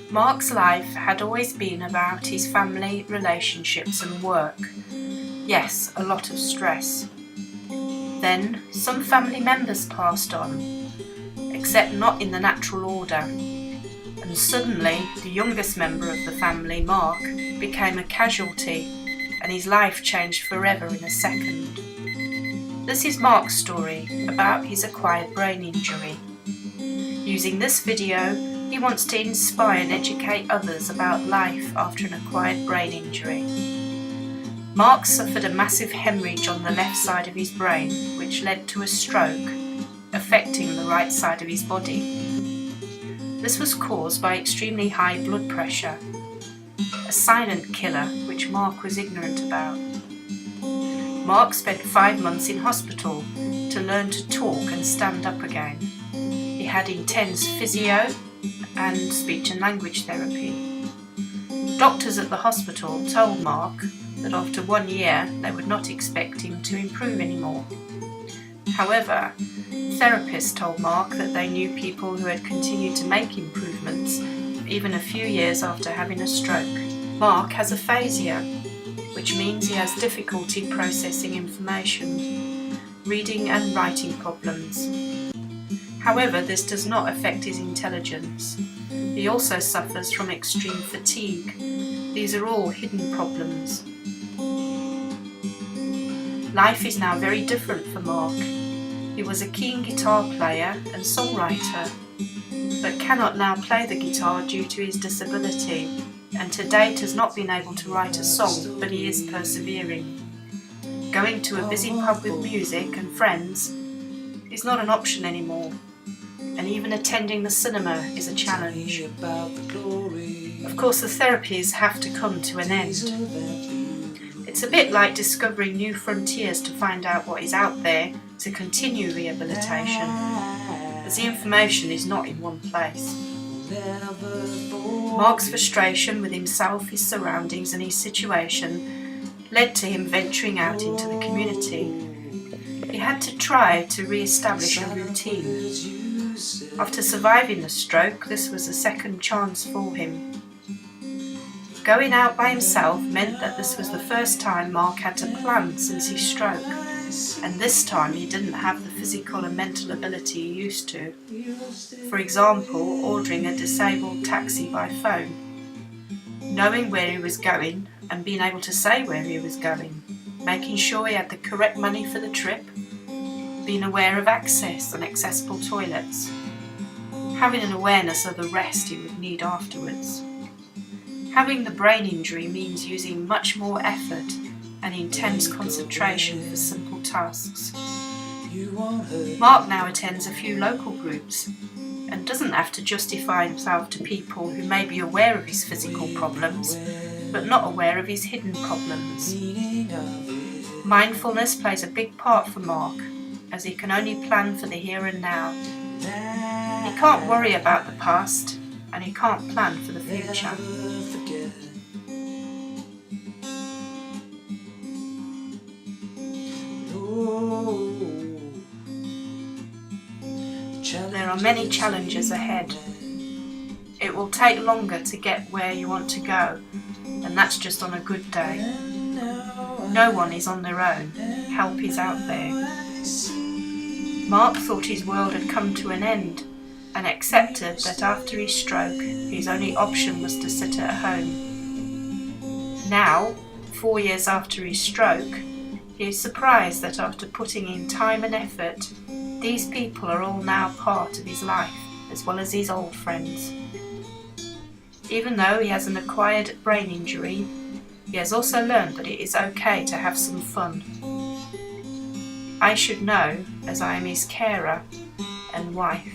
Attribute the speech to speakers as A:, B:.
A: Mark's life had always been about his family, relationships and work. Yes, a lot of stress. Then some family members passed on, except not in the natural order. And suddenly the youngest member of the family, Mark, became a casualty, and his life changed forever in a second. This is Mark's story about his acquired brain injury. Using this video, he wants to inspire and educate others about life after an acquired brain injury. Mark suffered a massive hemorrhage on the left side of his brain, which led to a stroke, affecting the right side of his body. This was caused by extremely high blood pressure, a silent killer which Mark was ignorant about. Mark spent 5 months in hospital to learn to talk and stand up again. He had intense physio and speech and language therapy. Doctors at the hospital told Mark that after 1 year they would not expect him to improve anymore. However, therapists told Mark that they knew people who had continued to make improvements even a few years after having a stroke. Mark has aphasia, which means he has difficulty processing information, reading and writing problems. However, this does not affect his intelligence. He also suffers from extreme fatigue. These are all hidden problems. Life is now very different for Mark. He was a keen guitar player and songwriter, but cannot now play the guitar due to his disability, and to date has not been able to write a song, but he is persevering. Going to a busy pub with music and friends is not an option anymore, and even attending the cinema is a challenge. Of course, the therapies have to come to an end. It's a bit like discovering new frontiers to find out what is out there to continue rehabilitation, as the information is not in one place. Mark's frustration with himself, his surroundings and his situation led to him venturing out into the community. He had to try to re-establish a routine. After surviving the stroke, this was a second chance for him. Going out by himself meant that this was the first time Mark had to plan since his stroke, and this time he didn't have the physical and mental ability he used to. For example, ordering a disabled taxi by phone, knowing where he was going and being able to say where he was going, making sure he had the correct money for the trip, being aware of access and accessible toilets, having an awareness of the rest he would need afterwards. Having the brain injury means using much more effort and intense concentration for simple tasks. Mark now attends a few local groups and doesn't have to justify himself to people who may be aware of his physical problems but not aware of his hidden problems. Mindfulness plays a big part for Mark, as he can only plan for the here and now. He can't worry about the past, and he can't plan for the future. There are many challenges ahead. It will take longer to get where you want to go, and that's just on a good day. No one is on their own. Help is out there. Mark thought his world had come to an end and accepted that after his stroke, his only option was to sit at home. Now, 4 years after his stroke, he is surprised that after putting in time and effort, these people are all now part of his life, as well as his old friends. Even though he has an acquired brain injury, he has also learned that it is okay to have some fun. I should know, as I am his carer and wife.